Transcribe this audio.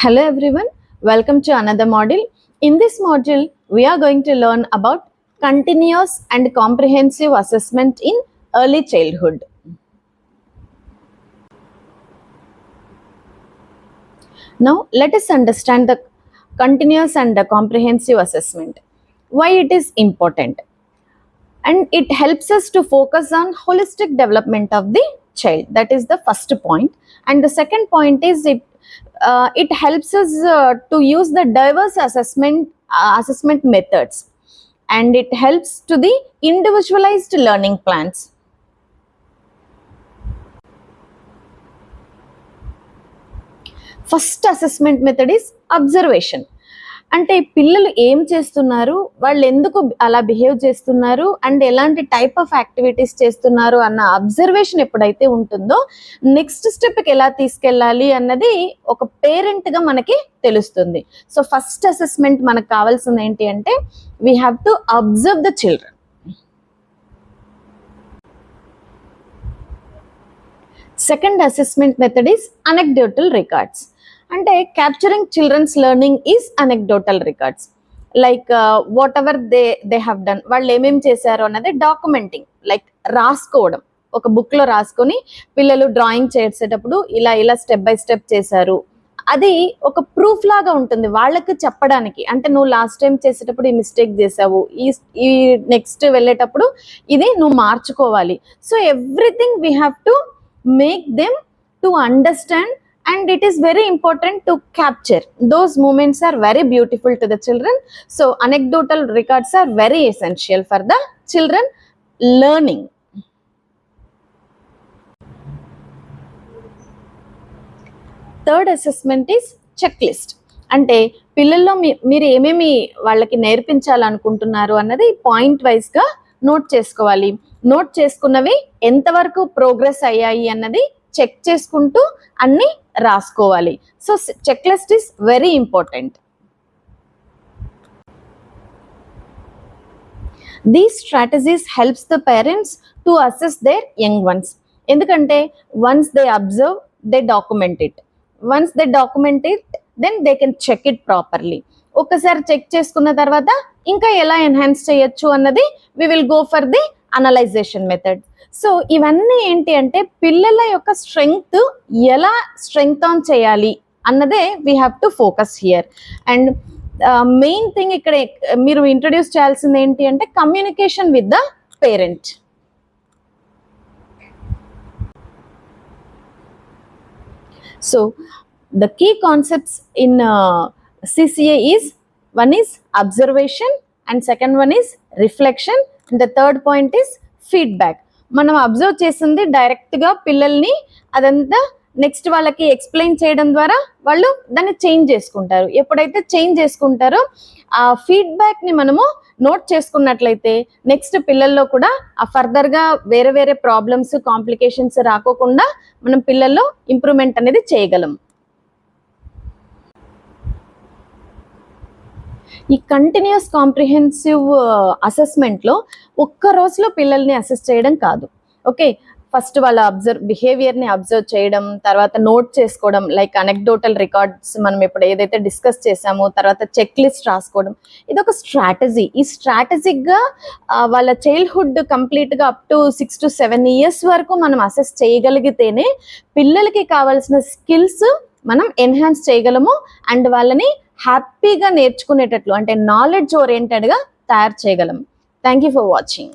Hello everyone, welcome to another module. In this module, we are going to learn about continuous and comprehensive assessment in early childhood. Now, let us understand the continuous and the comprehensive assessment. Why it is important? And it helps us to focus on holistic development of the child. That is the first point. And the second point is it helps us to use the diverse assessment methods, and it helps to the individualized learning plans. First assessment method is observation. అంటే పిల్లలు ఏం చేస్తున్నారు, వాళ్ళు ఎందుకు అలా behave చేస్తున్నారు, and ఎలాంటి type of activities చేస్తున్నారు అన్న అబ్జర్వేషన్ ఎప్పుడైతే ఉంటుందో నెక్స్ట్ స్టెప్కి ఎలా తీసుకెళ్ళాలి అన్నది ఒక పేరెంట్గా మనకి తెలుస్తుంది. సో ఫస్ట్ అసెస్మెంట్ మనకు కావాల్సింది ఏంటి అంటే we have to observe the children. Second assessment method is anecdotal records. అంటే capturing children's learning is anecdotal records. Like whatever they have done, వాళ్ళు ఏమేమి చేశారు అన్నది డాక్యుమెంటింగ్, లైక్ రాసుకోవడం. ఒక బుక్లో రాసుకొని పిల్లలు డ్రాయింగ్ చేసేటప్పుడు ఇలా ఇలా స్టెప్ బై స్టెప్ చేశారు, అది ఒక ప్రూఫ్ లాగా ఉంటుంది వాళ్ళకి చెప్పడానికి. అంటే నువ్వు లాస్ట్ టైం చేసేటప్పుడు ఈ మిస్టేక్ చేసావు, ఈ నెక్స్ట్ వెళ్ళేటప్పుడు ఇది నువ్వు మార్చుకోవాలి. So everything we have to make them to understand, and it is very important to capture. Those moments are very beautiful to the children. So anecdotal records are very essential for the children learning. Third assessment is checklist. అంటే పిల్లల్లో మీరు ఏమేమి వాళ్ళకి నేర్పించాలనుకుంటున్నారు అన్నది point వైజ్గా note చేసుకోవాలి. Note చేసుకున్నవి ఎంతవరకు progress అయ్యాయి అన్నది చెక్ చేసుకుంటూ అన్ని రాసుకోవాలి. So checklist is very important. These strategies helps the parents to assess their young ones. ఎందుకంటే once they observe, they document it. Once they document it, then they can check it properly. ఒక్కసారి check చేసుకున్న తర్వాత ఇంకా ఎలా enhance చేయొచ్చు అన్నది we will go for the analysation method. So ఇవన్నీ ఏంటి అంటే పిల్లల యొక్క స్ట్రెంగ్త్ ఎలా స్ట్రెంగ్త్ ఆన్ చేయాలి అన్నదే we have to focus here. And main thing ఇక్కడ మీరు ఇంట్రడ్యూస్ చేయాల్సింది ఏంటి అంటే communication with the parent. So the key concepts in CCA is, one is observation, and second one is reflection, and the third point is feedback. మనం observe చేసింది డైరెక్ట్గా పిల్లల్ని అదంతా నెక్స్ట్ వాళ్ళకి ఎక్స్ప్లెయిన్ చేయడం ద్వారా వాళ్ళు దాన్ని చేంజ్ చేసుకుంటారు. ఎప్పుడైతే చేంజ్ చేసుకుంటారో ఆ ఫీడ్బ్యాక్ని మనము నోట్ చేసుకున్నట్లయితే నెక్స్ట్ పిల్లల్లో కూడా ఆ ఫర్దర్గా వేరే వేరే ప్రాబ్లమ్స్, కాంప్లికేషన్స్ రాకోకుండా మనం పిల్లల్లో ఇంప్రూవ్మెంట్ అనేది చేయగలం. ఈ కంటిన్యూస్ కాంప్రిహెన్సివ్ అసెస్మెంట్లో ఒక్క రోజులో పిల్లల్ని అసెస్ చేయడం కాదు. ఓకే, ఫస్ట్ వాళ్ళ బిహేవియర్ని అబ్జర్వ్ చేయడం, తర్వాత నోట్ చేసుకోవడం, లైక్ అనెక్డోటల్ రికార్డ్స్ మనం ఇప్పుడు ఏదైతే డిస్కస్ చేసామో, తర్వాత చెక్ లిస్ట్ రాసుకోవడం. ఇది ఒక స్ట్రాటజీ. ఈ స్ట్రాటజిక్గా వాళ్ళ చైల్డ్హుడ్ కంప్లీట్గా అప్ టు 6 to 7 years వరకు మనం అసెస్ చేయగలిగితేనే పిల్లలకి కావాల్సిన స్కిల్స్ మనం ఎన్హాన్స్ చేయగలము, అండ్ వాళ్ళని హ్యాపీగా నేర్చుకునేటట్లు అంటే నాలెడ్జ్ ఓరియంటెడ్గా తయారు చేయగలం. Thank you for watching.